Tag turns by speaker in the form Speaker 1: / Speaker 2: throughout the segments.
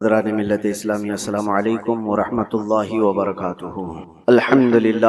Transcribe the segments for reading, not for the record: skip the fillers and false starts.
Speaker 1: حضرات ملت اسلامی السلام علیکم ورحمۃ اللہ وبرکاتہ۔ الحمدللہ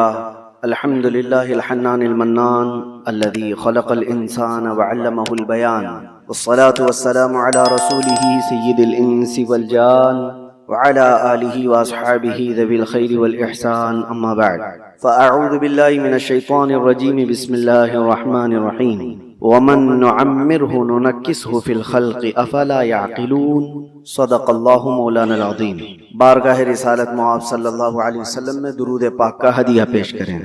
Speaker 1: الحنان المنان الذي خلق الانسان وعلمه البيان، والصلاة والسلام على رسوله سید الانس والجان وعلى آلہ واصحابہ ذوی الخیر والاحسان، اما بعد فاعوذ باللہ من الشیطان الرجیم، بسم اللہ الرحمن الرحیم۔ ومن نعمره ننکسه فی الخلق افلا یعقلون، صدق اللہ مولانا العظیم۔ بارگاہ رسالت مآب صلی اللہ علیہ وسلم میں درود پاک کا ہدیہ پیش کریں۔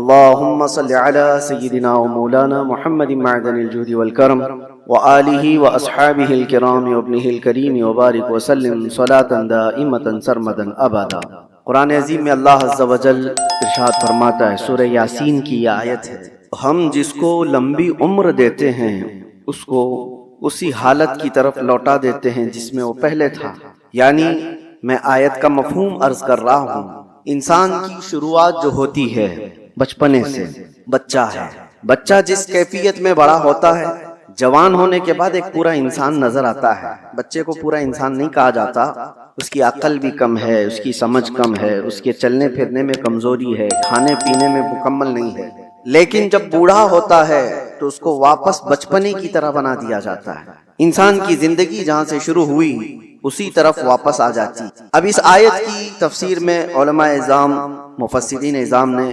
Speaker 1: اللہم صل علی سیدنا و مولانا محمد معدن الجود والکرم وآلہ واصحابہ الکرام وابنہ الکریم وبارک وسلم صلاة دائمة سرمدا ابدا۔ قرآن عظیم میں اللہ عز و جل ارشاد فرماتا ہے، سورہ یاسین کی یہ آیت ہے، ہم جس کو لمبی عمر دیتے ہیں اس کو اسی حالت کی طرف لوٹا دیتے ہیں جس میں وہ پہلے تھا۔ یعنی میں آیت کا مفہوم عرض کر رہا ہوں، انسان کی شروعات جو ہوتی ہے بچپنے سے، بچہ ہے، بچہ جس کیفیت میں بڑا ہوتا ہے، جوان ہونے کے بعد ایک پورا انسان نظر آتا ہے۔ بچے کو پورا انسان نہیں کہا جاتا، اس کی عقل بھی کم ہے، اس کی سمجھ کم ہے، اس کے چلنے پھرنے میں کمزوری ہے، کھانے پینے میں مکمل نہیں ہے، لیکن جب بوڑھا ہوتا ہے تو اس کو واپس بچپنے کی طرح بنا دیا جاتا ہے۔ انسان کی زندگی جہاں سے شروع ہوئی اسی طرف واپس آ جاتی۔ اب اس آیت کی تفسیر میں علماء اعظام، مفسرین اعظام نے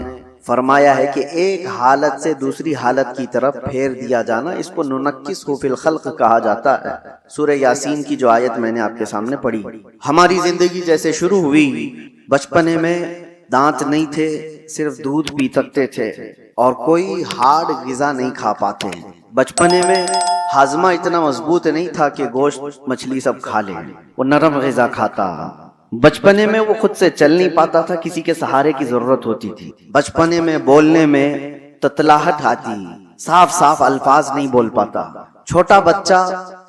Speaker 1: فرمایا ہے کہ ایک حالت سے دوسری حالت کی طرف پھیر دیا جانا، اس کو ننکسہ فی الخلق کہا جاتا ہے۔ سورہ یاسین کی جو آیت میں نے آپ کے سامنے پڑھی، ہماری زندگی جیسے شروع ہوئی، بچپنے میں دانت نہیں تھے، صرف دودھ پی سکتے تھے اور کوئی ہارڈ غذا نہیں کھا پاتے۔ بچپنے میں ہاضمہ اتنا مضبوط نہیں تھا کہ گوشت مچھلی سب کھا لے، وہ نرم غذا کھاتا۔ بچپنے میں وہ خود سے چل نہیں پاتا تھا، کسی کے سہارے کی ضرورت ہوتی تھی۔ بچپنے میں بولنے میں تتلاہٹ آتی، صاف صاف الفاظ نہیں بول پاتا۔ چھوٹا بچہ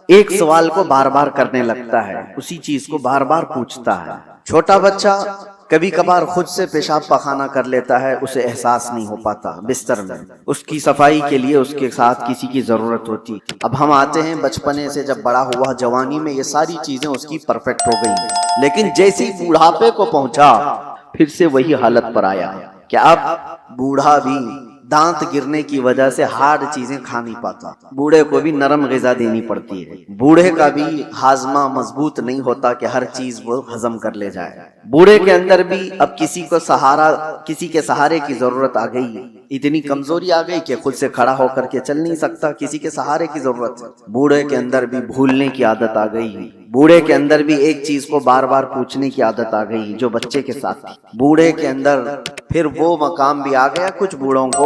Speaker 1: ایک سوال کو بار بار کرنے لگتا ہے، اسی چیز کو بار بار پوچھتا ہے۔ چھوٹا بچہ کبھی کبھار خود سے پیشاب پخانہ کر لیتا ہے، اسے احساس نہیں ہو پاتا بستر میں، اس کی صفائی کے لیے اس کے ساتھ کسی کی ضرورت ہوتی۔ اب ہم آتے ہیں بچپنے سے، جب بڑا ہوا جوانی میں یہ ساری چیزیں اس کی پرفیکٹ ہو گئی، لیکن جیسے ہی بوڑھاپے کو پہنچا پھر سے وہی حالت پر آیا کہ اب بوڑھا بھی دانت گرنے کی وجہ سے ہارڈ چیزیں کھا نہیں پاتا، بوڑھے کو بھی نرم غذا دینی پڑتی ہے، بوڑھے کا بھی ہاضمہ مضبوط نہیں ہوتا کہ ہر چیز وہ ہضم کر لے جائے، بوڑھے کے اندر بھی اب کسی کے سہارے کی ضرورت آ گئی، اتنی کمزوری آ گئی کہ خود سے کھڑا ہو کر کے چل نہیں سکتا، کسی کے سہارے کی ضرورت ہے۔ بوڑھے کے اندر بھی بھولنے کی عادت آ گئی، بوڑھے کے اندر بھی ایک چیز کو بار بار پوچھنے کی عادت آ گئی جو بچے کے ساتھ تھی۔ بوڑھے کے اندر پھر وہ مقام بھی آ گیا کچھ بوڑھوں کو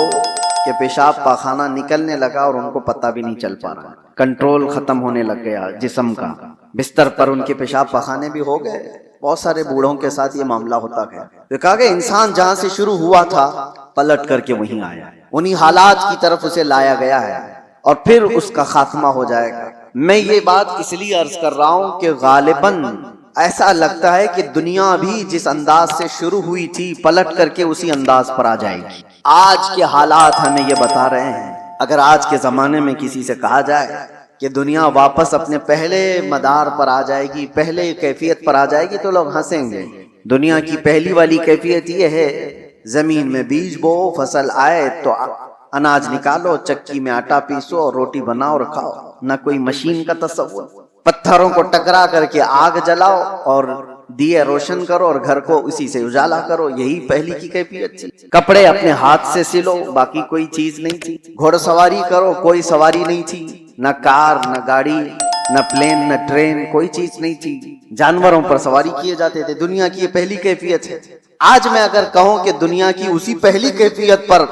Speaker 1: کہ پیشاب پاخانہ نکلنے لگا اور ان کو پتہ بھی نہیں چل پا رہا، کنٹرول ختم ہونے لگ گیا جسم کا، بستر پر ان کے پیشاب پاخانے بھی ہو گئے۔ بہت سارے بوڑھوں کے ساتھ یہ معاملہ ہوتا گیا۔ تو کہا کہ انسان جہاں سے شروع ہوا تھا پلٹ کر کے وہیں آیا، انہی حالات کی طرف اسے لایا گیا ہے اور پھر اس کا خاتمہ ہو جائے گا۔ میں یہ بات اس لیے عرض کر رہا ہوں کہ غالباً ایسا لگتا ہے کہ دنیا بھی جس انداز سے شروع ہوئی تھی پلٹ کر کے اسی انداز پر آ جائے گی۔ آج کے حالات ہمیں یہ بتا رہے ہیں۔ اگر آج کے زمانے میں کسی سے کہا جائے کہ دنیا واپس اپنے پہلے مدار پر آ جائے گی، پہلے کیفیت پر آ جائے گی، تو لوگ ہنسیں گے۔ دنیا کی پہلی والی کیفیت یہ ہے، زمین میں بیج بو، فصل آئے تو اناج نکالو، چکی میں آٹا پیسو اور روٹی بناؤ اور کھاؤ، نہ کوئی مشین کا تصور۔ پتھروں کو ٹکرا کر کے آگ جلاؤ اور دیے روشن کرو اور گھر کو اسی سے اجالا کرو، یہی پہلی کی کیفیت تھی۔ کپڑے اپنے ہاتھ سے سلو، باقی کوئی چیز نہیں تھی۔ گھوڑ سواری کرو، کوئی سواری نہیں تھی، نہ کار، نہ گاڑی، نہ پلین، نہ ٹرین، کوئی چیز نہیں تھی۔ جانوروں پر سواری کیے جاتے تھے۔ دنیا کی یہ پہلی کیفیت ہے۔ آج میں اگر کہوں کہ دنیا کی اسی پہلی کیفیت پر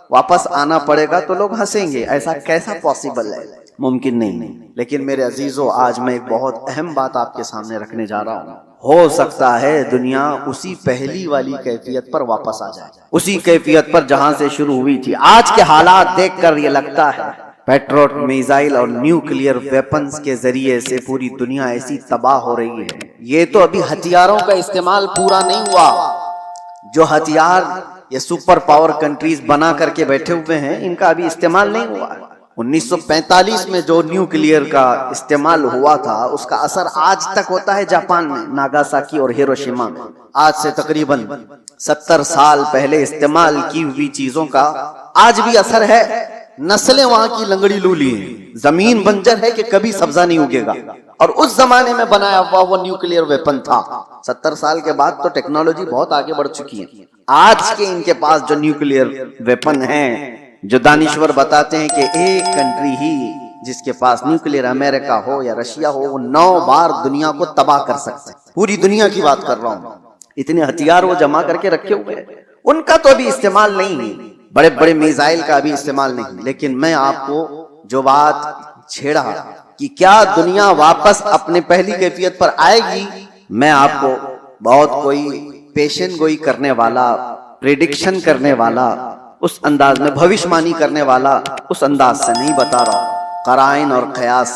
Speaker 1: واپس آنا پڑے گا تو لوگ ہنسیں گے، ایسا کیسا پاسبل ہے؟ ممکن نہیں۔ لیکن میرے عزیزو، آج میں ایک بہت اہم بات آپ کے سامنے رکھنے جا رہا ہوں۔ ہو سکتا ہے دنیا اسی پہلی والی کیفیت پر واپس آ جائے، اسی کیفیت پر جہاں سے شروع ہوئی تھی۔ آج کے حالات دیکھ کر یہ لگتا ہے پیٹرول، میزائل اور نیوکلیئر ویپنز کے ذریعے سے پوری دنیا ایسی تباہ ہو رہی ہے۔ یہ تو ابھی ہتھیاروں کا استعمال پورا نہیں ہوا۔ جو ہتھیار یہ سپر پاور کنٹریز بنا کر کے بیٹھے ہوئے ہیں، ان کا ابھی استعمال نہیں ہوا۔ 1945 میں جو نیوکلیئر کا استعمال ہوا تھا اس کا اثر آج تک ہوتا ہے جاپان میں، ناگاساکی اور ہیروشیما میں۔ آج سے تقریباً 70 سال پہلے استعمال کی ہوئی چیزوں کا آج بھی اثر ہے۔ نسلیں وہاں کی لنگڑی لولی ہیں، زمین بنجر ہے کہ کبھی سبزہ نہیں اگے گا، اور اس زمانے میں بنایا ہوا وہ نیوکلیئر ویپن تھا۔ 70 سال کے بعد تو ٹیکنالوجی بہت آگے بڑھ چکی ہے۔ آج کے ان کے پاس جو نیوکلیئر ویپن ہیں، جو دانشور بتاتے ہیں کہ ایک کنٹری ہی جس کے پاس نیوکلیئر، امریکہ ہو یا رشیا ہو، وہ 9 بار دنیا کو تباہ کر سکتے ہیں۔ پوری دنیا کی بات کر رہا ہوں، اتنے ہتھیار وہ جمع کر کے رکھے ہوئے ہیں۔ ان کا تو ابھی استعمال نہیں ہے، بڑے بڑے میزائل کا ابھی استعمال نہیں۔ لیکن میں آپ کو جو بات چھیڑا کہ کیا دنیا واپس اپنے پہلی کیفیت پر آئے گی، میں آپ کو بہت کوئی پیشن گوئی کرنے والا، پریڈکشن کرنے والا، اس انداز میں بھوشمانی کرنے والا اس انداز سے نہیں بتا رہا۔ قرائن اور قیاس،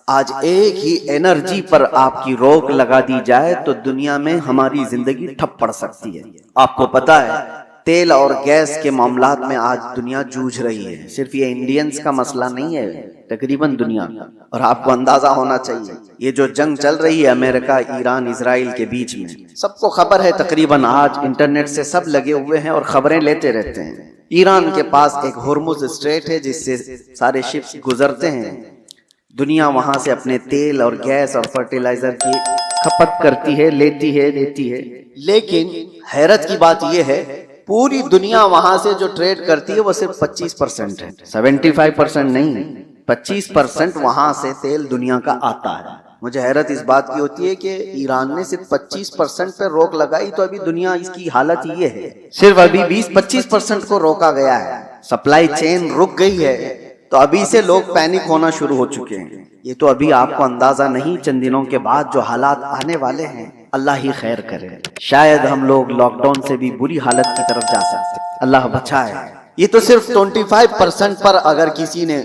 Speaker 1: آج ایک ہی انرجی پر آپ کی روک لگا دی جائے تو دنیا میں ہماری زندگی ٹھپ پڑ سکتی ہے۔ آپ کو پتا ہے تیل اور گیس کے معاملات میں آج دنیا جوجھ رہی ہے۔ صرف یہ انڈینز کا مسئلہ نہیں ہے، تقریباً دنیا کا۔ اور آپ کو اندازہ ہونا چاہیے یہ جو جنگ چل رہی ہے امریکہ، ایران، اسرائیل کے بیچ میں، سب کو خبر ہے، تقریباً آج انٹرنیٹ سے سب لگے ہوئے ہیں اور خبریں لیتے رہتے ہیں۔ ایران کے پاس ایک ہرمز اسٹریٹ ہے جس سے سارے شپس گزرتے ہیں۔ دنیا وہاں سے اپنے تیل اور گیس اور فرٹیلائزر کی کھپت کرتی ہے، لیتی ہے۔ لیکن حیرت کی بات یہ ہے پوری دنیا وہاں سے جو ٹریڈ کرتی ہے وہ صرف 25% ہے، 75% نہیں، 25% وہاں سے تیل دنیا کا آتا ہے۔ مجھے حیرت اس بات کی ہوتی ہے کہ ایران نے صرف 25% پہ روک لگائی تو ابھی دنیا اس کی حالت یہ ہے، صرف ابھی 20-25% کو روکا گیا ہے، سپلائی چین رک گئی ہے، تو ابھی سے لوگ پینک ہونا شروع ہو چکے ہیں۔ یہ تو ابھی آپ کو اندازہ نہیں، چند دنوں کے بعد جو حالات آنے والے ہیں اللہ ہی خیر کرے۔ شاید ہم لوگ لاک ڈاؤن سے بھی بری حالت کی طرف جا سکتے ہیں، اللہ بچائے۔ یہ تو صرف 25% پر اگر کسی نے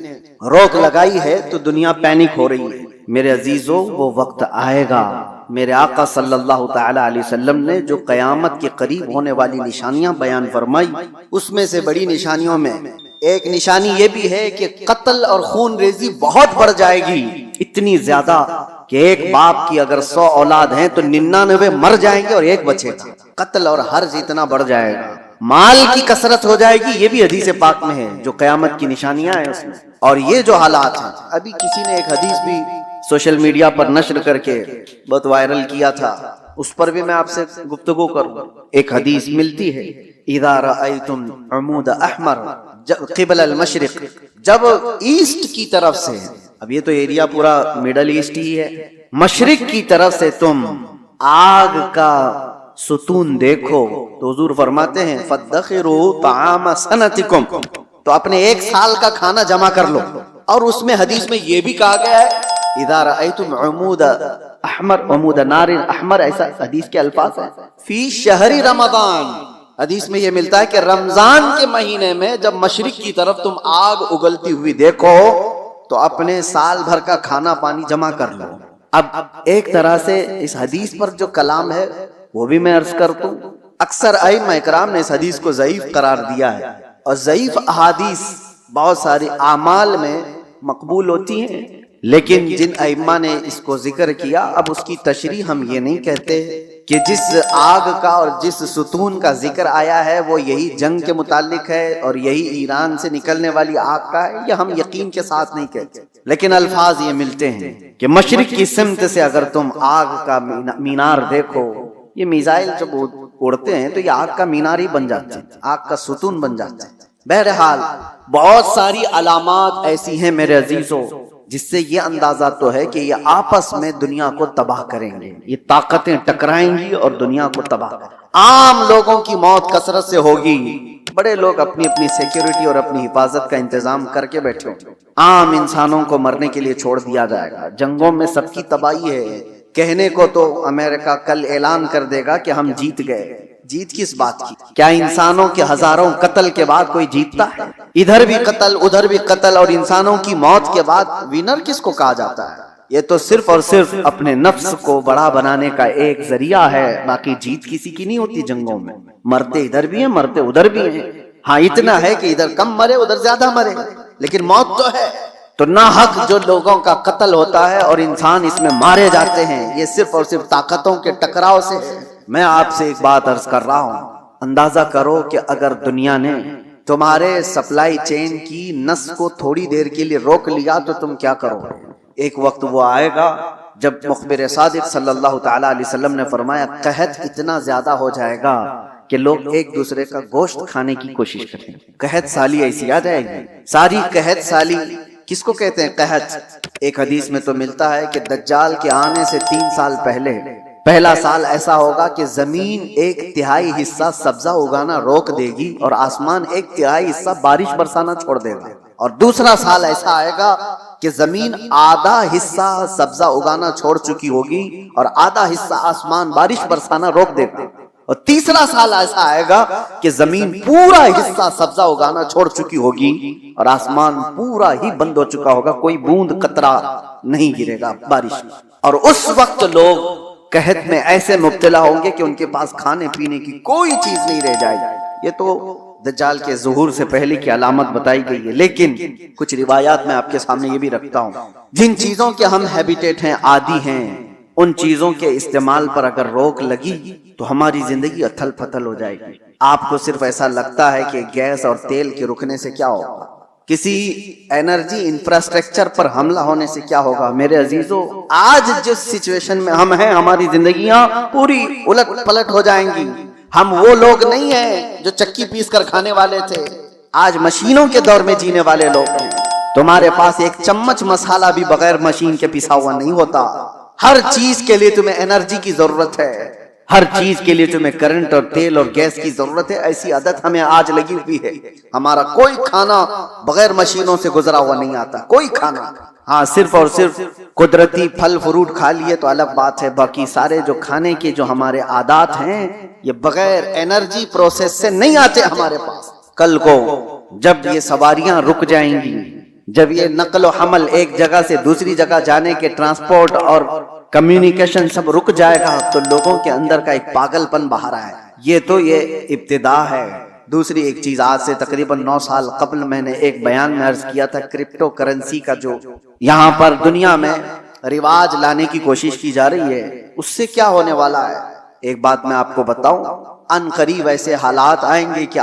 Speaker 1: روک لگائی ہے تو دنیا پینک ہو رہی ہے۔ میرے عزیزو، وہ وقت آئے گا، میرے آقا صلی اللہ تعالی علیہ وسلم نے جو قیامت کے قریب ہونے والی نشانیاں بیان فرمائی، اس میں سے بڑی نشانیوں میں ایک نشانی یہ بھی ہے کہ قتل اور خون ریزی بہت بڑھ جائے گی، اتنی زیادہ کہ ایک باپ کی اگر 100 اولاد ہیں تو 99 مر جائیں گے اور ایک بچے گا۔ قتل اور حرج اتنا بڑھ جائے گا، مال کی کثرت ہو جائے گی، یہ بھی حدیث پاک میں ہے جو قیامت کی نشانیاں ہیں اس میں۔ اور یہ جو حالات ہیں، ابھی کسی نے ایک حدیث بھی سوشل میڈیا پر نشر کر کے بہت وائرل کیا تھا، اس پر بھی میں آپ سے گفتگو کروں۔ ایک حدیث ملتی ہے، اذا رأیتم عمود احمر قبل المشرق، جب ایسٹ کی طرف سے، اب یہ تو ایریا پورا میڈل ایسٹ ہی ہے، مشرق کی طرف سے تم آگ کا ستون دیکھو تو حضور فرماتے ہیں فَادَّخِرُوا طَعَامَ سَنَتِكُمْ، تو اپنے 1 سال کا کھانا جمع کر لو۔ اور اس میں حدیث میں یہ بھی کہا گیا ہے اذا رأیتم عمود احمر عمود نار احمر، ایسا حدیث کے الفاظ ہیں، فی شہر رمضان، حدیث میں یہ ملتا ہے کہ رمضان کے مہینے میں جب مشرق کی طرف تم آگ اگلتی ہوئی دیکھو تو اپنے سال بھر کا کھانا پانی جمع کر لو۔ اب ایک طرح سے اس حدیث پر جو کلام ہے وہ بھی میں عرض کرتا ہوں، اکثر ائمہ اکرام نے اس حدیث کو ضعیف قرار دیا ہے، اور ضعیف احادیث بہت ساری اعمال میں مقبول ہوتی ہیں، لیکن جن ائمہ نے اس کو ذکر کیا، اب اس کی تشریح ہم یہ نہیں کہتے کہ جس آگ کا اور جس ستون کا ذکر آیا ہے وہ یہی جنگ کے متعلق ہے اور یہی ایران سے نکلنے والی آگ کا ہے، یہ ہم یقین کے ساتھ نہیں کہتے، لیکن الفاظ یہ ملتے ہیں کہ مشرق کی سمت سے اگر تم آگ کا مینار دیکھو، یہ میزائل جب اڑتے ہیں تو یہ آگ کا مینار ہی بن جاتے ہیں، آگ کا ستون بن جاتے ہیں۔ بہرحال بہت ساری علامات ایسی ہیں میرے عزیزوں جس سے یہ اندازہ تو ہے کہ یہ آپس میں دنیا کو تباہ کریں گے، یہ طاقتیں ٹکرائیں گی اور دنیا کو تباہ کریں گے۔ عام لوگوں کی موت کثرت سے ہوگی، بڑے لوگ اپنی اپنی سیکیورٹی اور اپنی حفاظت کا انتظام کر کے بیٹھے ہوں، عام انسانوں کو مرنے کے لیے چھوڑ دیا جائے گا۔ جنگوں میں سب کی تباہی ہے، کہنے کو تو امریکہ کل اعلان کر دے گا کہ ہم جیت گئے، جیت کس بات کی؟ کیا انسانوں کے ہزاروں قتل کے بعد کوئی جیتتا ہے؟ ادھر بھی قتل ادھر بھی قتل، اور انسانوں کی موت کے بعد ونر کس کو کہا جاتا ہے؟ یہ تو صرف اور صرف اپنے نفس کو بڑا بنانے کا ایک ذریعہ ہے، باقی جیت کسی کی نہیں ہوتی جنگوں میں۔ مرتے ادھر بھی ہیں، مرتے ادھر بھی ہیں، ہاں اتنا ہے کہ ادھر کم مرے ادھر زیادہ مرے۔ لیکن موت تو ہے. تو ناحق جو لوگوں کا قتل ہوتا ہے اور انسان اس میں مارے جاتے ہیں، یہ صرف اور صرف طاقتوں کے ٹکراؤ سے ہے. میں آپ سے ایک بات عرض کر رہا ہوں، اندازہ کرو کہ اگر دنیا نے تمہارے سپلائی چین کی نس کو تھوڑی دیر کے لیے روک لیا تو تم کیا کرو؟ ایک وقت وہ آئے گا جب مخبر صادق صلی اللہ تعالی علیہ وسلم نے فرمایا قحط اتنا زیادہ ہو جائے گا کہ لوگ ایک دوسرے کا گوشت کھانے کی کوشش کریں. قحط سالی ایسی آ جائے گی. ساری قحط سالی کس کو کہتے ہیں؟ قحط. ایک حدیث میں تو ملتا ہے کہ دجال کے آنے سے 3 سال پہلے پہلا سال ایسا ہوگا کہ زمین 1/3 حصہ سبزہ اگانا روک دے گی اور آسمان 1/3 حصہ بارش برسانا چھوڑ دے گا. اور دوسرا سال ایسا آئے گا کہ زمین آدھا حصہ سبزہ اگانا چھوڑ چکی ہوگی اور آدھا حصہ آسمان بارش برسانا روک دے گا. اور تیسرا سال ایسا آئے گا کہ زمین پورا حصہ سبزہ اگانا چھوڑ چکی ہوگی اور آسمان پورا ہی بند ہو چکا ہوگا، کوئی بوند قطرہ نہیں گرے گا بارش میں. اور اس وقت لوگ قحط میں ایسے مبتلا ہوں گے کہ ان کے پاس کھانے پینے کی کوئی چیز نہیں رہ جائے گی. یہ تو دجال کے ظہور سے پہلے کی علامت بتائی گئی ہے. لیکن کچھ روایات میں آپ کے سامنے یہ بھی رکھتا ہوں، جن چیزوں کے ہم ہیبیٹیٹ ہیں، عادی ہیں، ان چیزوں کے استعمال پر اگر روک لگی تو ہماری زندگی اتھل پتھل ہو جائے گی. آپ کو صرف ایسا لگتا ہے کہ گیس اور تیل کے رکنے سے کیا ہوگا، کسی انرجی انفراسٹرکچر پر حملہ ہونے سے کیا ہوگا. میرے عزیزو، آج جس سچویشن میں ہم ہیں ہماری زندگیاں پوری الٹ پلٹ ہو جائیں گی. ہم وہ لوگ نہیں ہیں جو چکی پیس کر کھانے والے تھے، آج مشینوں کے دور میں جینے والے لوگ ہیں. تمہارے پاس ایک چمچ مسالہ بھی بغیر مشین کے پیسا ہوا نہیں ہوتا. ہر چیز کے لیے تمہیں انرجی کی ضرورت ہے، ہر چیز کے لیے تمہیں کرنٹ اور تیل اور گیس کی ضرورت ہے. ایسی عادت ہمیں آج لگی ہوئی ہے. ہمارا کوئی کھانا بغیر مشینوں سے گزرا ہوا نہیں آتا، کوئی کھانا. ہاں، صرف اور صرف قدرتی پھل فروٹ کھا لیے تو الگ بات ہے. باقی سارے جو کھانے کے جو ہمارے عادات ہیں یہ بغیر انرجی پروسیس سے نہیں آتے ہمارے پاس. کل کو جب یہ سواریاں رک جائیں گی، جب یہ نقل و حمل ایک جگہ سے دوسری جگہ جانے کے ٹرانسپورٹ اور کمیونیکیشن سب رک جائے گا تو لوگوں کے اندر کا ایک پاگل پن باہر آئے. یہ ابتدا ہے. دوسری ایک چیز، آج سے تقریباً 9 سال قبل میں نے ایک بیان میں عرض کیا تھا، کرپٹو کرنسی کا جو یہاں پر دنیا میں رواج لانے کی کوشش کی جا رہی ہے، اس سے کیا ہونے والا ہے. ایک بات میں آپ کو بتاؤں، ان قریب ایسے حالات آئیں گے کہ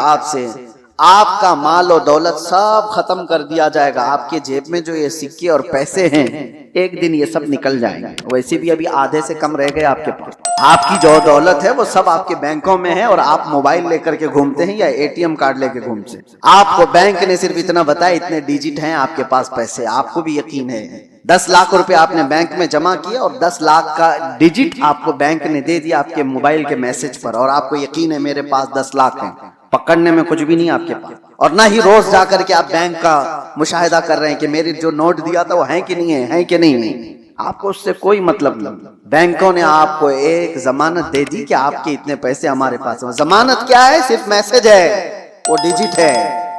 Speaker 1: آپ کا مال و دولت سب ختم کر دیا جائے گا. آپ کے جیب میں جو یہ سکے اور پیسے ہیں ایک دن یہ سب نکل جائیں گے. ویسے بھی ابھی آدھے سے کم رہ گئے آپ کے پاس. آپ کی جو دولت ہے وہ سب آپ کے بینکوں میں ہے اور آپ موبائل لے کر کے گھومتے ہیں یا ATM کارڈ لے کے گھومتے ہیں. آپ کو بینک نے صرف اتنا بتایا اتنے ڈیجٹ ہیں آپ کے پاس پیسے. آپ کو بھی یقین ہے 10 لاکھ روپے آپ نے بینک میں جمع کیا اور 10 لاکھ کا ڈیجٹ آپ کو بینک نے دے دیا آپ کے موبائل کے میسج پر، اور آپ کو یقین ہے میرے پاس 10 لاکھ ہیں. پکڑنے میں کچھ بھی نہیں آپ کے پاس، اور نہ ہی روز جا کر کے آپ بینک کا مشاہدہ کر رہے ہیں کہ میری جو نوٹ دیا تھا وہ ہے کہ نہیں ہے کہ نہیں. آپ کو اس سے کوئی مطلب نہیں. بینکوں نے آپ کو ایک ضمانت دے دی کہ آپ کے اتنے پیسے ہمارے پاس ہیں. ضمانت کیا ہے؟ صرف میسج ہے، وہ ڈیجٹ ہے،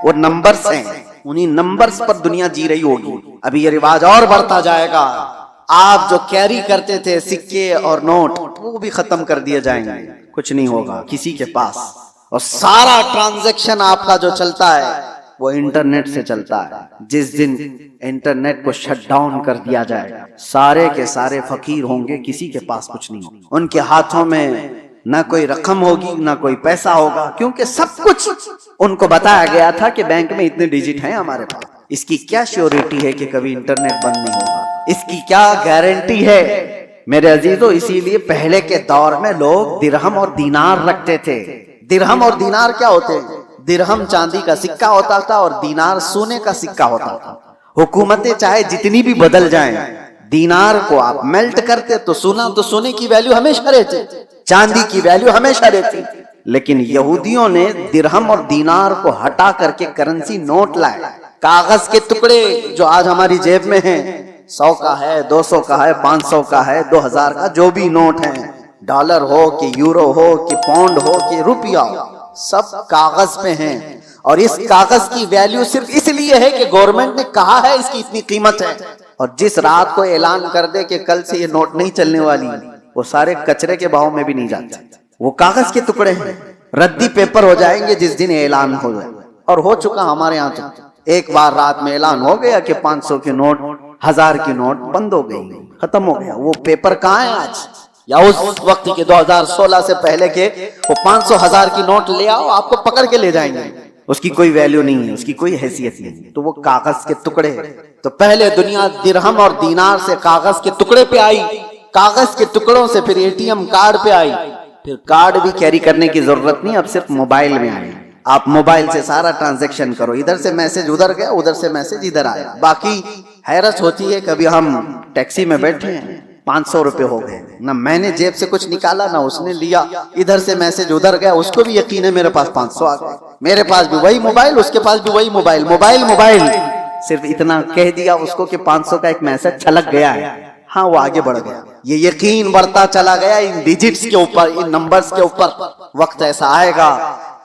Speaker 1: وہ نمبرز ہیں. انہی نمبرز پر دنیا جی رہی ہوگی. ابھی یہ رواج اور بڑھتا جائے گا. آپ جو کیری کرتے تھے سکے اور نوٹ وہ بھی ختم کر دیے جائیں گے. کچھ نہیں ہوگا کسی کے پاس، اور سارا ٹرانزیکشن آپ کا جو چلتا ہے وہ انٹرنیٹ سے چلتا ہے. جس دن انٹرنیٹ کو شٹ ڈاؤن کر دیا جائے گا سارے کے سارے فقیر ہوں گے، کسی کے پاس کچھ نہیں ہوگا. ان کے ہاتھوں میں نہ کوئی رقم ہوگی نہ کوئی پیسہ ہوگا، کیونکہ سب کچھ ان کو بتایا گیا تھا کہ بینک میں اتنے ڈیجٹ ہیں ہمارے پاس. اس کی کیا شیورٹی ہے کہ کبھی انٹرنیٹ بند نہیں ہوگا؟ اس کی کیا گارنٹی ہے میرے عزیزو؟ اسی لیے پہلے کے دور میں لوگ درہم اور دینار رکھتے تھے. درہم اور دینار کیا ہوتے ہیں؟ درہم چاندی کا سکہ ہوتا تھا اور دینار سونے کا سکہ ہوتا تھا. حکومتیں چاہے جتنی بھی بدل جائیں، دینار کو آپ میلٹ کرتے تو سونے کی ویلیو ہمیشہ رہتی، چاندی کی ویلیو ہمیشہ رہتی. لیکن یہودیوں نے درہم اور دینار کو ہٹا کر کے کرنسی نوٹ لائے. کاغذ کے ٹکڑے جو آج ہماری جیب میں ہیں، 100 کا ہے، 200 کا ہے، 500 کا ہے، 2000 کا، جو بھی نوٹ ہیں، ڈالر ہو کہ یورو ہو کہ پاؤنڈ ہو کہ روپیہ ہو، سب کاغذ پہ ہیں. اور اس کاغذ کی ویلیو صرف اس لیے ہے کہ گورنمنٹ نے کہا ہے اس کی اتنی قیمت ہے. اور جس رات کو اعلان کر دے کہ کل سے یہ نوٹ نہیں چلنے والی، وہ سارے کچرے کے بھاؤ میں بھی نہیں جاتے. وہ کاغذ کے ٹکڑے ہیں، ردی پیپر ہو جائیں گے جس دن اعلان ہو جائے. اور ہو چکا ہمارے یہاں تو ایک بار رات میں اعلان ہو گیا کہ 500 کے نوٹ 1000 کی نوٹ بند ہو گئی، ختم ہو گیا. وہ پیپر کہاں ہے آج؟ یا اس وقت کے 2016 سے پہلے کے وہ 500 1000 کی نوٹ لے آؤ، آپ کو پکڑ کے لے جائیں گے. اس کی کوئی ویلیو نہیں ہے، اس کی کوئی حیثیت نہیں. تو وہ کاغذ کے ٹکڑے. تو پہلے دنیا درہم اور دینار سے کاغذ کے ٹکڑے پہ آئی، کاغذ کے ٹکڑوں سے پھر ATM کارڈ پہ آئی، پھر کارڈ بھی کیری کرنے کی ضرورت نہیں، اب صرف موبائل میں آئی. آپ موبائل سے سارا ٹرانزیکشن کرو، ادھر سے میسج ادھر گیا، ادھر سے میسج ادھر آیا. باقی حیرت ہوتی ہے، کبھی ہم ٹیکسی میں بیٹھے ہیں 500 روپے ہو گئے، نہ میں نے جیب سے کچھ نکالا نہ اس نے لیا، ادھر سے میسج ادھر گیا، اس کو بھی یقین ہے میرے پاس 500 آ گئے، میرے پاس بھی وہی موبائل، اس کے پاس بھی وہی موبائل. موبائل صرف اتنا کہہ دیا اس کو کہ 500 کا ایک میسج چھلک گیا ہے. ہاں وہ آگے بڑھ گیا. یہ یقین بڑھتا چلا گیا ان ڈیجٹس کے اوپر، ان نمبرز کے اوپر. وقت ایسا آئے گا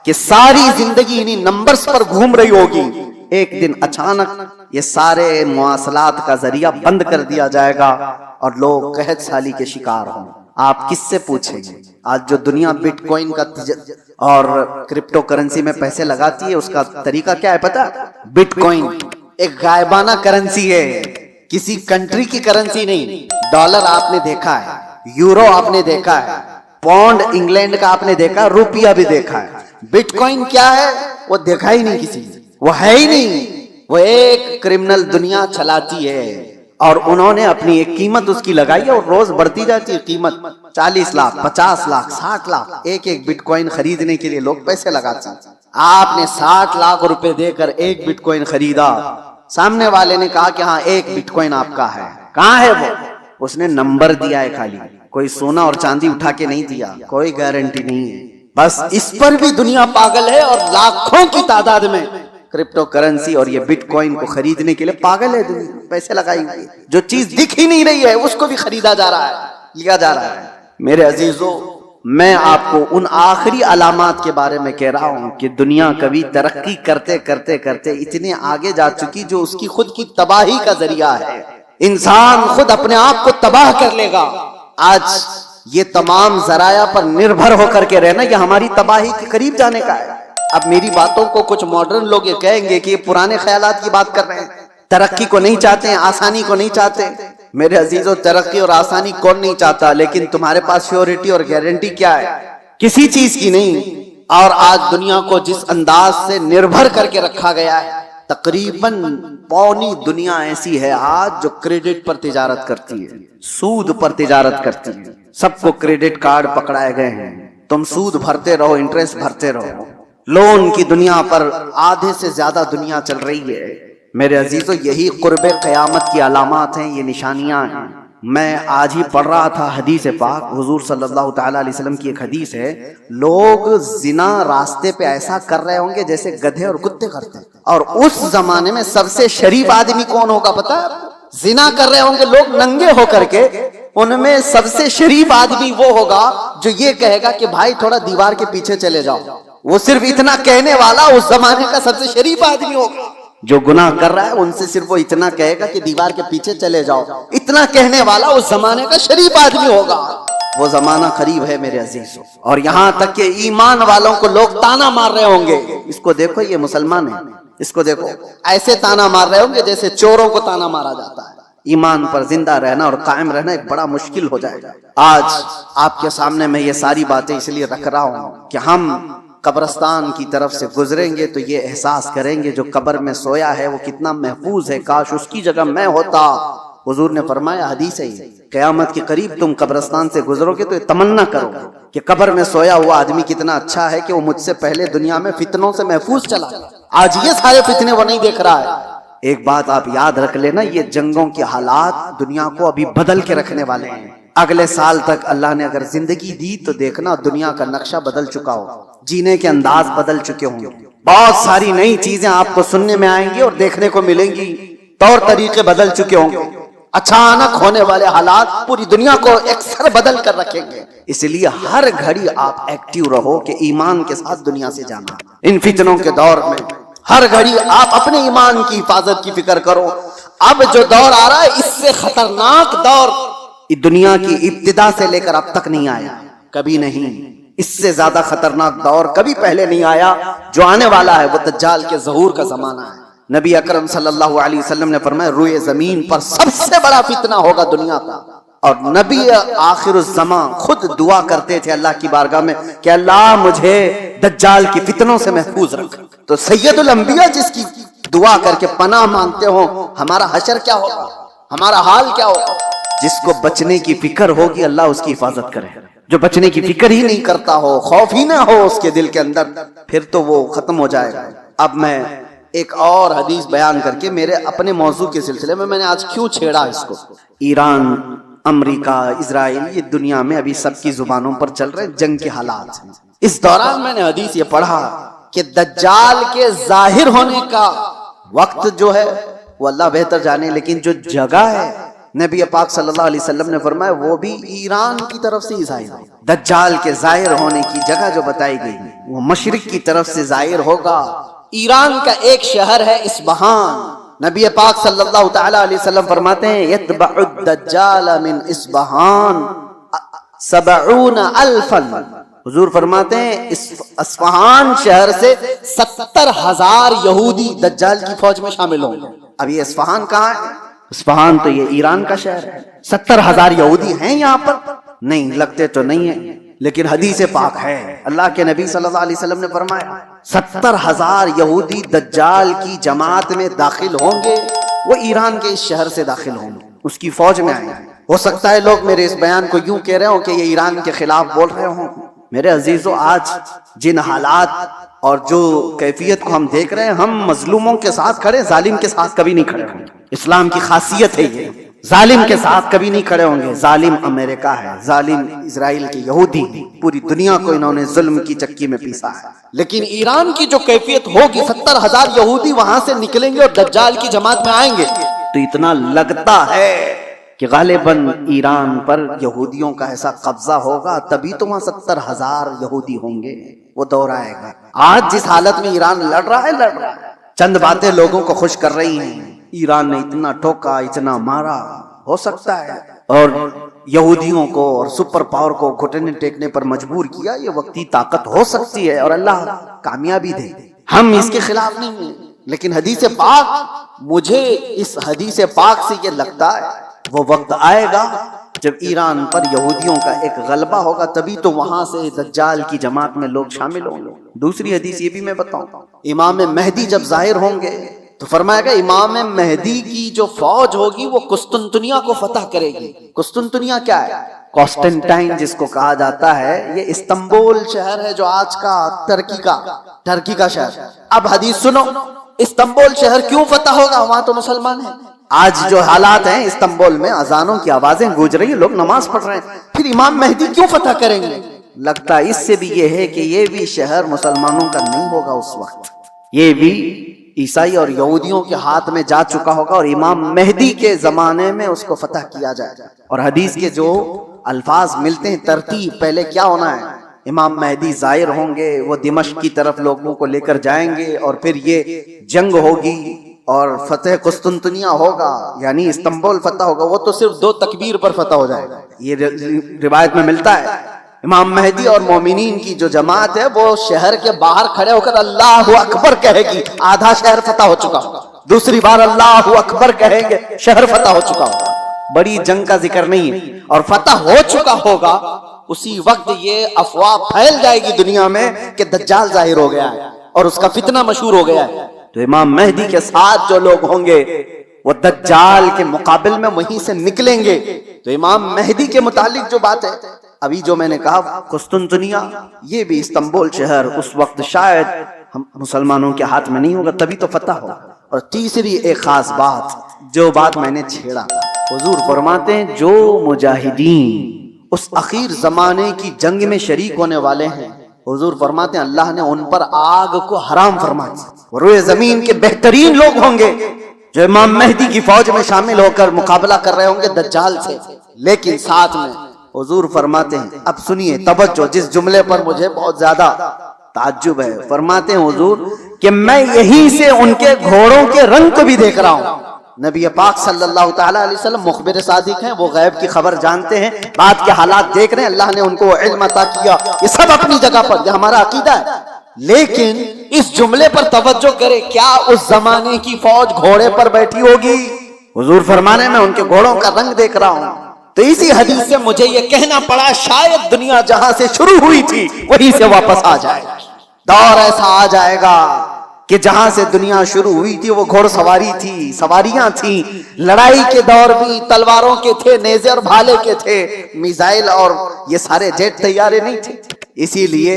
Speaker 1: کہ ساری زندگی انہی نمبرز پر گھوم رہی ہوگی. ایک دن اچانک یہ سارے مواصلات کا ذریعہ بند کر دیا جائے گا اور لوگ قحط سالی کے شکار ہوں. آپ کس سے پوچھیں گے؟ آج جو دنیا بٹ کوئن کا اور کرپٹو کرنسی میں پیسے لگاتی ہے، اس کا طریقہ کیا ہے پتا؟ بٹ کوئن ایک غائبانہ کرنسی ہے، کسی کنٹری کی کرنسی نہیں. ڈالر آپ نے دیکھا ہے، یورو آپ نے دیکھا ہے، پاؤنڈ انگلینڈ کا آپ نے دیکھا، روپیہ بھی دیکھا ہے. بٹ کوئن کیا ہے؟ وہ دیکھا ہی نہیں کسی نے، وہ ہے ہی نہیں. وہ ایک کرمنل دنیا چلاتی ہے اور انہوں نے اپنی ایک قیمت اس کی لگائی ہے اور روز بڑھتی جاتی ہے قیمت. 40 لاکھ 50 لاکھ 60 لاکھ ایک بٹ کوئن خریدنے کے لیے لوگ پیسے لگاتے ہیں. آپ نے 60 لاکھ روپے دے کر ایک بٹ کوئن خریدا، سامنے والے نے کہا کہ ہاں ایک بٹ کوئن آپ کا ہے. کہاں ہے وہ؟ اس نے نمبر دیا ہے خالی، کوئی سونا اور چاندی اٹھا کے نہیں دیا، کوئی گارنٹی نہیں ہے. بس اس پر بھی دنیا پاگل ہے اور لاکھوں کی تعداد میں کرپٹو کرنسی اور یہ بٹ کوئن کو خریدنے کے لیے پاگل ہے دنیا، پیسے لگائی ہوئی. جو چیز دکھ ہی نہیں رہی ہے اس کو بھی خریدا جا رہا ہے، لیا جا رہا ہے. میرے عزیزو، میں آپ کو ان آخری علامات کے بارے میں کہہ رہا ہوں کہ دنیا کبھی ترقی کرتے کرتے کرتے اتنے آگے جا چکی جو اس کی خود کی تباہی کا ذریعہ ہے. انسان خود اپنے آپ کو تباہ کر لے گا. آج یہ تمام ذرائع پر نربھر ہو کر کے رہنا یہ ہماری تباہی کے قریب جانے کا ہے. اب میری باتوں کو کچھ ماڈرن لوگ یہ کہیں گے کہ یہ پرانے خیالات کی بات کر رہے ہیں، ترقی کو نہیں چاہتے ہیں، آسانی کو نہیں چاہتے. میرے عزیزو، ترقی اور آسانی کون نہیں چاہتا، لیکن تمہارے پاس شیورٹی اور گارنٹی کیا ہے؟ کسی چیز کی نہیں. اور آج دنیا کو جس انداز سے نربھر کر کے رکھا گیا ہے، تقریباً پوری دنیا ایسی ہے آج جو کریڈٹ پر تجارت کرتی ہے، سود پر تجارت کرتی ہے. سب کو کریڈٹ کارڈ پکڑائے گئے ہیں، تم سود بھرتے رہو، انٹرسٹ بھرتے رہو. لون کی دنیا پر آدھے سے زیادہ دنیا چل رہی ہے. میرے عزیزو، یہی قرب قیامت کی علامات ہیں، یہ نشانیاں ہیں. میں آج ہی پڑھ رہا تھا حدیث پاک، حضور صلی اللہ تعالی علیہ وسلم کی ایک حدیث ہے، لوگ زنا راستے پہ ایسا کر رہے ہوں گے جیسے گدھے اور کتے کرتے ہیں. اور اس زمانے میں سب سے شریف آدمی کون ہوگا پتا ہے؟ زنا کر رہے ہوں گے لوگ ننگے ہو کر کے، ان میں سب سے شریف آدمی وہ ہوگا جو یہ کہے گا کہ بھائی تھوڑا دیوار کے پیچھے چلے جاؤ. وہ صرف اتنا کہنے والا اس زمانے کا سب سے شریف آدمی ہوگا. جو گناہ کر رہا ہے ان سے صرف وہ اتنا کہے گا کہ دیوار کے پیچھے چلے جاؤ. اتنا کہنے والا اس زمانے کا شریف آدمی ہوگا. وہ زمانہ قریب ہے میرے عزیزو. اور یہاں تک کہ ایمان والوں کو لوگ تانا مار رہے ہوں گے، اس کو دیکھو یہ مسلمان ہے، اس کو دیکھو ایسے تانا مار رہے ہوں گے جیسے چوروں کو تانا مارا جاتا ہے. ایمان پر زندہ رہنا اور قائم رہنا ایک بڑا مشکل ہو جائے گا. آج آپ کے سامنے میں یہ ساری باتیں اس لیے رکھ رہا ہوں کہ ہم قبرستان کی طرف سے گزریں گے تو یہ احساس کریں گے جو قبر میں سویا ہے وہ کتنا محفوظ ہے، کاش اس کی جگہ میں ہوتا. حضور نے فرمایا، حدیث ہے، قیامت کے قریب تم قبرستان سے گزرو گے تو یہ تمنا کرو کہ قبر میں سویا ہوا آدمی کتنا اچھا ہے کہ وہ مجھ سے پہلے دنیا میں فتنوں سے محفوظ چلا. آج یہ سارے فتنے وہ نہیں دیکھ رہا ہے. ایک بات آپ یاد رکھ لینا، یہ جنگوں کے حالات دنیا کو ابھی بدل کے رکھنے والے ہیں. اگلے سال تک اللہ نے اگر زندگی دی تو دیکھنا دنیا کا نقشہ بدل چکا ہو، جینے کے انداز بدل چکے ہوں گے. بہت ساری نئی چیزیں آپ کو سننے میں آئیں گی اور دیکھنے کو ملیں گی، طور طریقے بدل چکے ہوں گے. اچانک ہونے والے حالات پوری دنیا کو اکثر بدل کر رکھیں گے. اس لیے ہر گھڑی آپ ایکٹیو رہو کہ ایمان کے ساتھ دنیا سے جانا. ان فتنوں کے دور میں ہر گھڑی آپ اپنے ایمان کی حفاظت کی فکر کرو. اب جو دور آ رہا ہے اس سے خطرناک دور دنیا کی ابتدا سے لے کر اب تک نہیں آیا، کبھی نہیں. اس سے زیادہ خطرناک دور کبھی پہلے نہیں آیا. جو آنے والا ہے وہ دجال کے ظہور کا زمانہ ہے. نبی اکرم صلی اللہ علیہ وسلم نے فرمایا روئے زمین پر سب سے بڑا فتنہ ہوگا دنیا کا. اور نبی آخر الزمان خود دعا کرتے تھے اللہ کی بارگاہ میں کہ اللہ مجھے دجال کی فتنوں سے محفوظ رکھ. تو سید الانبیاء جس کی دعا کر کے پناہ مانگتے ہو، ہمارا حشر کیا ہوگا، ہمارا حال کیا ہوگا؟ جس کو بچنے کی فکر ہوگی اللہ اس کی حفاظت کرے. جو بچنے کی فکر ہی نہیں کرتا ہو، خوف ہی نہ ہو اس کے دل کے اندر، پھر تو وہ ختم ہو جائے گا. اب میں ایک اور حدیث بیان کر کے میرے اپنے موضوع کے سلسلے میں نے آج کیوں چھیڑا اس کو. ایران، امریکہ، اسرائیل، یہ دنیا میں ابھی سب کی زبانوں پر چل رہے جنگ کے حالات ہیں. اس دوران میں نے حدیث یہ پڑھا کہ دجال کے ظاہر ہونے کا وقت جو ہے وہ اللہ بہتر جانے، لیکن جو جگہ ہے نبی پاک صلی اللہ علیہ وسلم نے فرمایا وہ بھی ایران کی طرف سے ہی ظاہر ہوگا. دجال کے ظاہر ہونے کی جگہ جو بتائی گئی وہ مشرق کی طرف سے ظاہر ہوگا. ایران کا ایک شہر ہے اصفہان. نبی پاک صلی اللہ تعالی علیہ وسلم فرماتے ہیں یتبع الدجال من اصفہان 70,000. حضور فرماتے ہیں اصفہان شہر سے 70,000 یہودی دجال کی فوج میں شامل ہوں گے. اب یہ اصفہان کہاں ہے؟ اصفہان تو یہ ایران کا شہر ہے. 70,000 یہودی ہیں یہاں پر؟ نہیں، لگتے تو نہیں ہیں، لیکن حدیث پاک ہے. اللہ کے نبی صلی اللہ علیہ وسلم نے فرمایا 70,000 یہودی دجال کی جماعت میں داخل ہوں گے. وہ ایران کے اس شہر سے داخل ہوں گے، اس کی فوج میں آئیں گے. ہو سکتا ہے لوگ میرے اس بیان کو یوں کہہ رہے ہوں کہ یہ ایران کے خلاف بول رہے ہوں. میرے عزیزو، آج جن حالات اور جو کیفیت کو ہم دیکھ رہے ہیں، ہم مظلوموں کے ساتھ کھڑے، ظالم کے ساتھ کبھی نہیں کھڑے ہوں گے. اسلام کی خاصیت ہے یہ، ظالم کے ساتھ کبھی نہیں کھڑے ہوں گے. ظالم امریکہ ہے، ظالم اسرائیل کے یہودی، پوری دنیا کو انہوں نے ظلم کی چکی میں پیسا ہے. لیکن ایران کی جو کیفیت ہوگی، 70,000 یہودی وہاں سے نکلیں گے اور دجال کی جماعت میں آئیں گے. تو اتنا لگتا ہے کہ غالباً ایران پر یہودیوں کا ایسا قبضہ ہوگا، تبھی تو وہاں 70,000 یہودی ہوں گے. وہ دور آئے گا. آج جس حالت میں ایران لڑ رہا ہے، چند باتیں لوگوں کو خوش کر رہی ہیں. ایران نے اتنا ٹوکا، اتنا مارا، ہو سکتا ہے، اور یہودیوں کو اور سپر پاور کو گھٹنے ٹیکنے پر مجبور کیا. یہ وقتی طاقت ہو سکتی ہے اور اللہ کامیابی دے. ہم اس کے خلاف نہیں ہیں، لیکن حدیث پاک، مجھے اس حدیث پاک سے یہ لگتا ہے وہ وقت آئے گا جب ایران پر یہودیوں کا ایک غلبہ ہوگا، تبھی تو وہاں سے دجال کی جماعت میں لوگ شامل ہوں گے. دوسری حدیث یہ بھی میں بتاؤں، امام مہدی جب ظاہر ہوں گے تو فرمایا گا امام مہدی کی جو فوج ہوگی وہ قسطنطنیہ کو فتح کرے گی. قسطنطنیہ کیا ہے؟ کانسٹنٹائن جس کو کہا جاتا ہے، یہ استنبول شہر ہے جو آج کا ترکی کا شہر. اب حدیث سنو، استنبول شہر کیوں فتح ہوگا؟ وہاں تو مسلمان ہیں. آج جو حالات ہیں استنبول میں، اذانوں کی آوازیں گونج رہی ہیں، لوگ نماز پڑھ رہے ہیں، پھر امام مہدی کیوں فتح کریں گے؟ لگتا ہے اس سے بھی یہ ہے کہ یہ بھی شہر مسلمانوں کا نہیں ہوگا اس وقت، یہ بھی عیسائی اور یہودیوں کے ہاتھ میں جا چکا ہوگا، اور امام مہدی کے زمانے میں اس کو فتح کیا جائے گا. اور حدیث کے جو الفاظ ملتے ہیں، ترتیب پہلے کیا ہونا ہے؟ امام مہدی ظاہر ہوں گے، وہ دمشق کی طرف لوگوں کو لے کر جائیں گے، اور پھر یہ جنگ ہوگی اور فتح قسطنطنیہ ہوگا، یعنی استنبول فتح ہوگا. وہ تو صرف 2 تکبیر پر فتح ہو جائے گا. یہ روایت میں ملتا ہے. امام مہدی اور مومنین کی جو جماعت ہے وہ شہر کے باہر کھڑے ہو کر اللہ اکبر کہے گی، آدھا شہر فتح ہو چکا ہوگا. دوسری بار اللہ اکبر کہیں گے، شہر فتح ہو چکا ہوگا. بڑی جنگ کا ذکر نہیں ہے، اور فتح ہو چکا ہوگا. اسی وقت یہ افواہ پھیل جائے گی دنیا میں کہ دجال ظاہر ہو گیا ہے اور اس کا فتنہ مشہور ہو گیا ہے. تو امام مہدی کے ساتھ جو لوگ ہوں گے وہ دجال کے مقابل میں وہیں سے نکلیں گے. تو امام مہدی کے متعلق جو بات ہے، ابھی جو میں نے کہا قسطنطنیہ، یہ بھی استنبول شہر اس وقت شاید ہم مسلمانوں کے ہاتھ میں نہیں ہوگا، تبھی تو فتح ہوگا. اور تیسری ایک خاص بات، جو بات میں نے چھیڑا، حضور فرماتے ہیں جو مجاہدین اس اخیر زمانے کی جنگ میں شریک ہونے والے ہیں، حضور فرماتے ہیں اللہ نے ان پر آگ کو حرام فرما دیا. روئے زمین کے بہترین لوگ ہوں گے جو امام مہدی کی فوج میں شامل ہو کر مقابلہ کر رہے ہوں گے دجال سے. لیکن ساتھ میں حضور فرماتے ہیں، اب سنیے توجہ، جس جملے پر مجھے بہت زیادہ تعجب ہے، فرماتے ہیں حضور کہ میں یہیں سے ان کے گھوڑوں کے رنگ کو بھی دیکھ رہا ہوں. نبی پاک صلی اللہ تعالی علیہ وسلم مخبر صادق ہیں، وہ غیب کی خبر جانتے ہیں، بعد کے حالات دیکھ رہے ہیں. اللہ نے ان کو علم عطا کیا. یہ سب اپنی جگہ پر، یہ ہمارا عقیدہ ہے. لیکن اس جملے پر توجہ کرے، کیا اس زمانے کی فوج گھوڑے پر بیٹھی ہوگی؟ حضور فرمانے میں ان کے گھوڑوں کا رنگ دیکھ رہا ہوں۔ تو اسی حدیث سے مجھے یہ کہنا پڑا شاید دنیا جہاں سے شروع ہوئی تھی وہیں سے واپس آ جائے۔ دور ایسا آ جائے گا کہ جہاں سے دنیا شروع ہوئی تھی وہ گھوڑ سواری تھی، سواریاں تھیں، لڑائی کے دور بھی تلواروں کے تھے، نیزے اور بھالے کے تھے، میزائل اور یہ سارے جیٹ طیارے نہیں تھے۔ اسی لیے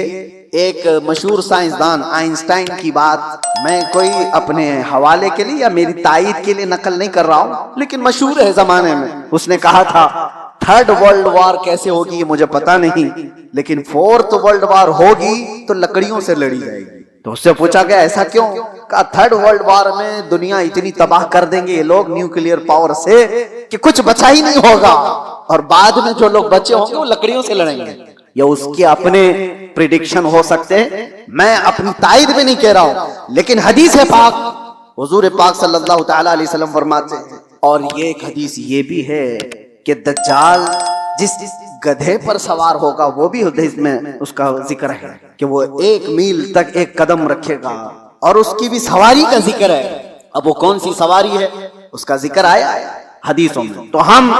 Speaker 1: ایک مشہور سائنسدان آئنسٹائن کی بات میں کوئی اپنے حوالے کے لیے یا میری تائید کے لیے نقل نہیں کر رہا ہوں، لیکن مشہور ہے زمانے میں، اس نے کہا تھا تھرڈ ورلڈ وار کیسے ہوگی یہ مجھے پتا نہیں، لیکن فورتھ ورلڈ وار ہوگی تو لکڑیوں سے لڑی جائے گی۔ تو اس سے پوچھا گیا ایسا کیوں؟ کہا تھرڈ ورلڈ وار میں دنیا اتنی تباہ کر دیں گے یہ لوگ نیوکلیئر پاور سے کہ کچھ بچا ہی نہیں ہوگا، اور بعد میں جو لوگ بچے ہوں گے وہ لکڑیوں سے لڑیں گے۔ یا اس کے اپنے پریڈکشن ہو سکتے ہیں، میں اپنی تائید میں نہیں کہہ رہا ہوں، لیکن حدیث پاک حضور پاک صلی اللہ تعالی علیہ وسلم فرماتے ہیں۔ اور یہ ایک حدیث یہ بھی ہے کہ دجال جس گدھے پر سوار ہوگا وہ بھی حدیث میں اس کا ذکر ہے کہ وہ 1 میل تک ایک قدم رکھے گا، اور اس کی بھی سواری کا ذکر ہے۔ اب وہ کون سی سواری ہے اس کا ذکر آیا ہے حدیثوں میں۔ تو ہم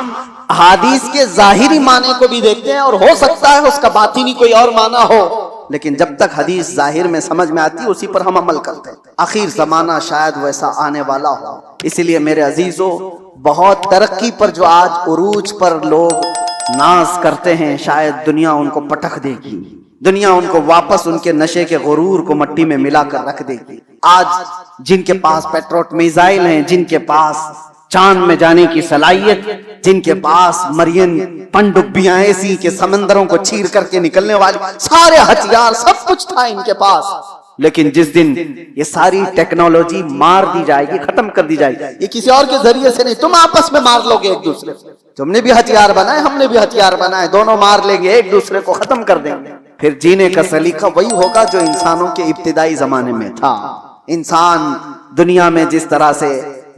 Speaker 1: حدیث کے ظاہری معنی کو بھی دیکھتے ہیں، اور ہو سکتا ہے اس کا باطنی کوئی اور معنی ہو، لیکن جب تک حدیث ظاہر میں سمجھ میں آتی ہے اسی پر ہم عمل کرتے ہیں۔ آخر زمانہ شاید ویسا آنے والا ہو، اسی لیے میرے عزیزو بہت ترقی پر جو آج عروج پر لوگ ناز کرتے ہیں، شاید دنیا ان کو پٹخ دے گی، دنیا ان کو واپس ان کے نشے کے غرور کو مٹی میں ملا کر رکھ دے گی۔ آج جن کے پاس پیٹروٹ میزائل ہیں، جن کے پاس چاند میں جانے کی صلاحیت، جن کے پاس مرین پنڈبیاں ایسی کہ سمندروں کو چیر کر کے نکلنے والی سارے ہتھیار سب کچھ تھا ان کے پاس، لیکن جس دن یہ ساری ٹیکنالوجی مار دی جائے گی، ختم کر دی جائے گی، یہ کسی اور کے ذریعے سے نہیں، تم آپس میں مار لو گے ایک دوسرے کو، تم نے بھی ہتھیار بنائے ہم نے بھی ہتھیار بنائے، دونوں مار لیں گے ایک دوسرے کو ختم کر دیں گے۔ پھر جینے کا سلیقہ وہی ہوگا جو انسانوں کے ابتدائی زمانے میں تھا۔ انسان دنیا میں جس طرح سے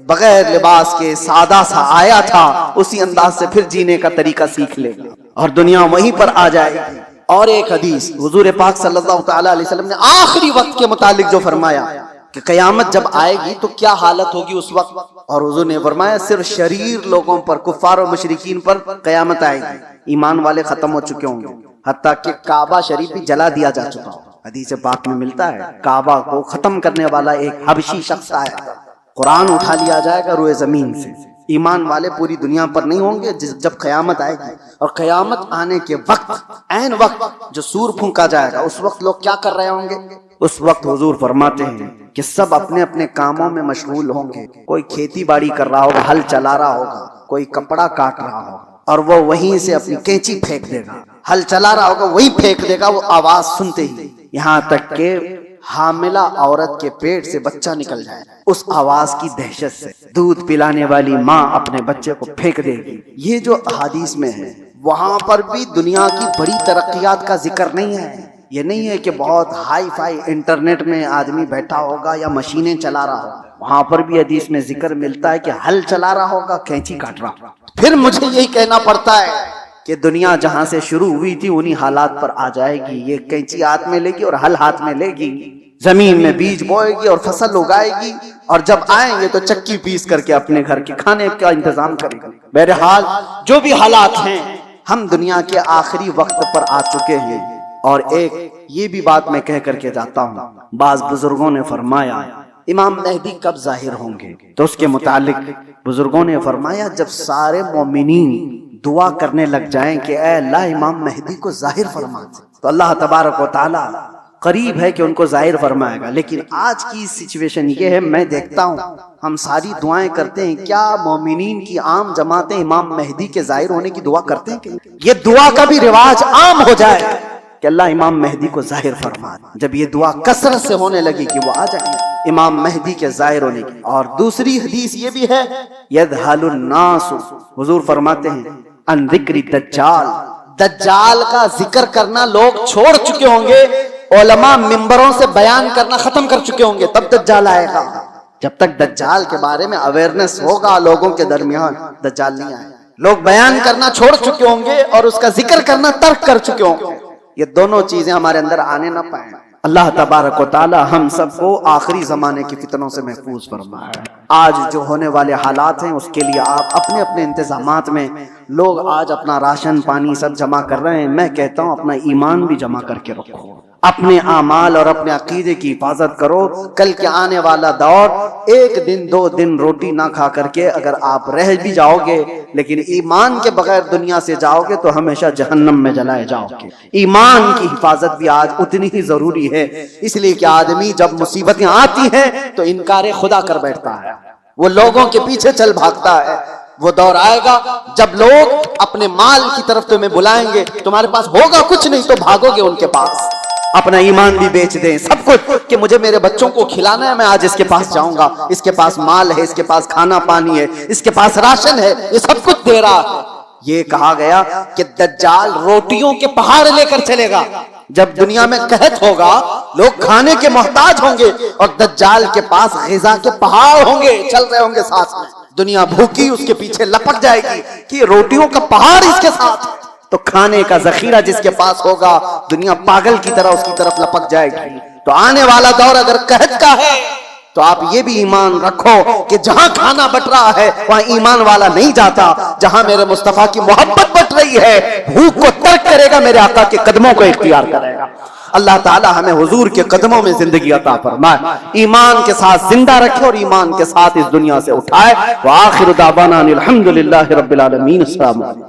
Speaker 1: بغیر لباس کے سادہ سا آیا تھا اسی انداز سے پھر جینے کا طریقہ سیکھ لے گا اور دنیا وہیں پر آ جائے گی۔ اور ایک حدیث حضور پاک صلی اللہ تعالی علیہ وسلم نے آخری وقت کے متعلق جو فرمایا کہ قیامت جب آئے گی تو کیا حالت ہوگی اس وقت، اور حضور نے فرمایا صرف شریر لوگوں پر، کفار و مشرکین پر قیامت آئے گی، ایمان والے ختم ہو چکے ہوں گے، حتیٰ کہ کعبہ شریف بھی جلا دیا جا چکا ہو۔ حدیث پاک میں ملتا ہے کعبہ کو ختم کرنے والا ایک حبشی شخص آیا ہے، قرآن اٹھا لیا جائے گا روئے زمین سے، ایمان والے پوری دنیا پر نہیں ہوں گے جب قیامت آئے گی۔ اور قیامت آنے کے وقت، عین وقت جو سور پھونکا جائے گا، اس وقت لوگ کیا کر رہے ہوں گے؟ اس وقت حضور فرماتے ہیں کہ سب اپنے اپنے کاموں میں مشغول ہوں گے، کوئی کھیتی باڑی کر رہا ہوگا، ہل چلا رہا ہوگا، کوئی کپڑا کاٹ رہا ہوگا، اور وہ وہیں سے اپنی کینچی پھینک دے گا، ہل چلا رہا ہوگا وہی پھینک دے گا وہ آواز سنتے ہی، یہاں تک کہ حاملہ عورت کے پیٹ سے بچہ نکل جائے، اس آواز کی دہشت سے دودھ پلانے والی ماں اپنے بچے کو پھینک دے گی۔ یہ جو حدیث میں ہے وہاں پر بھی دنیا کی بڑی ترقیات کا ذکر نہیں ہے، یہ نہیں ہے کہ بہت ہائی فائی انٹرنیٹ میں آدمی بیٹھا ہوگا یا مشینیں چلا رہا ہوگا، وہاں پر بھی حدیث میں ذکر ملتا ہے کہ ہل چلا رہا ہوگا، کینچی کاٹ رہا ہوگا۔ پھر مجھے یہی کہنا پڑتا ہے کہ دنیا جہاں سے شروع ہوئی تھی انہی حالات پر آ جائے گی، یہ کینچی ہاتھ میں لے گی اور ہل ہاتھ میں لے گی، زمین میں بیج بوئے گی اور فصل اگائے گی، اور جب آئیں گے تو چکی پیس کر کے اپنے گھر کے کھانے کا انتظام کرے گا۔ بہرحال جو بھی حالات ہیں ہم دنیا کے آخری وقت پر آ چکے ہیں۔ اور ایک یہ بھی بات میں کہہ کر کے جاتا ہوں، بعض بزرگوں نے فرمایا امام مہدی کب ظاہر ہوں گے، تو اس کے متعلق بزرگوں نے فرمایا جب سارے مومنین دعا کرنے لگ جائیں کہ اے اللہ امام مہدی کو ظاہر فرما دے، تو اللہ تبارک و تعالی قریب ہے کہ ان کو ظاہر فرمائے گا۔ لیکن آج کی سچویشن یہ ہے، میں دیکھتا ہوں ہم ساری دعائیں کرتے ہیں، کیا مومنین کی عام جماعتیں امام مہدی کے ظاہر ہونے کی دعا کرتے ہیں؟ یہ دعا کا بھی رواج عام ہو جائے کہ اللہ امام مہدی کو ظاہر فرما دے۔ جب یہ دعا کثرت سے ہونے لگی کہ وہ آ جائیں امام مہدی کے ظاہر ہونے کی۔ اور دوسری حدیث یہ بھی ہے یذہل الناس، حضور فرماتے ہیں ان ذکر دجال، دجال کا ذکر کرنا لوگ چھوڑ چکے ہوں گے، علماء ممبروں سے بیان کرنا ختم کر چکے ہوں گے، تب دجال آئے گا۔ جب تک دجال کے بارے میں اویئرنس ہوگا لوگوں کے درمیان، دجال نہیں آئے گا۔ لوگ بیان کرنا چھوڑ چکے ہوں گے اور اس کا ذکر کرنا ترک کر چکے ہوں گے۔ یہ دونوں چیزیں ہمارے اندر آنے نہ پائیں، اللہ تبارک و تعالی ہم سب کو آخری زمانے کی فتنوں سے محفوظ فرمائے۔ آج جو ہونے والے حالات ہیں اس کے لیے آپ اپنے اپنے انتظامات میں، لوگ آج اپنا راشن پانی سب جمع کر رہے ہیں، میں کہتا ہوں اپنا ایمان بھی جمع کر کے رکھو، اپنے اعمال اور اپنے عقیدے کی حفاظت کرو۔ کل کے آنے والا دور، ایک دن 2 دن روٹی نہ کھا کر کے اگر آپ رہ بھی جاؤ گے لیکن ایمان کے بغیر دنیا سے جاؤ گے تو ہمیشہ جہنم میں جلائے جاؤ گے۔ ایمان کی حفاظت بھی آج اتنی ہی ضروری ہے، اس لیے کہ آدمی جب مصیبتیں آتی ہیں تو انکار خدا کر بیٹھتا ہے، وہ لوگوں کے پیچھے چل بھاگتا ہے۔ وہ دور آئے گا جب لوگ اپنے مال کی طرف تمہیں بلائیں گے، تمہارے پاس ہوگا کچھ نہیں تو بھاگو گے ان کے پاس، اپنا ایمان بھی بیچ دیں، سب کچھ، کہ مجھے میرے بچوں کو کھلانا ہے، میں آج اس کے پاس جاؤں گا، اس کے پاس مال ہے، اس کے پاس کھانا پانی ہے، اس کے پاس راشن ہے، یہ سب کچھ دے رہا ہے۔ یہ کہا گیا کہ دجال روٹیوں کے پہاڑ لے کر چلے گا۔ جب دنیا میں قحط ہوگا، لوگ کھانے کے محتاج ہوں گے اور دجال کے پاس غذا کے پہاڑ ہوں گے، چل رہے ہوں گے ساتھ میں، دنیا بھوکی اس کے پیچھے لپک جائے گی کہ روٹیوں کا پہاڑ اس کے ساتھ، تو کھانے کا ذخیرہ جس کے پاس ہوگا دنیا پاگل کی طرح اس کی طرف لپک جائے گی۔ تو آنے والا دور اگر قحط کا ہے تو آپ یہ بھی ایمان رکھو کہ جہاں کھانا بٹ رہا ہے وہاں ایمان والا نہیں جاتا، جہاں میرے مصطفیٰ کی محبت بٹ رہی ہے بھوک کو ترک کرے گا، میرے آقا کے قدموں کو اختیار کرے گا۔ اللہ تعالی ہمیں حضور کے قدموں میں زندگی عطا فرمائے، ایمان کے ساتھ زندہ رکھے اور ایمان کے ساتھ اس دنیا سے اٹھائے۔ وآخر دعوانا الحمدللہ رب العالمین۔ السلام علیکم۔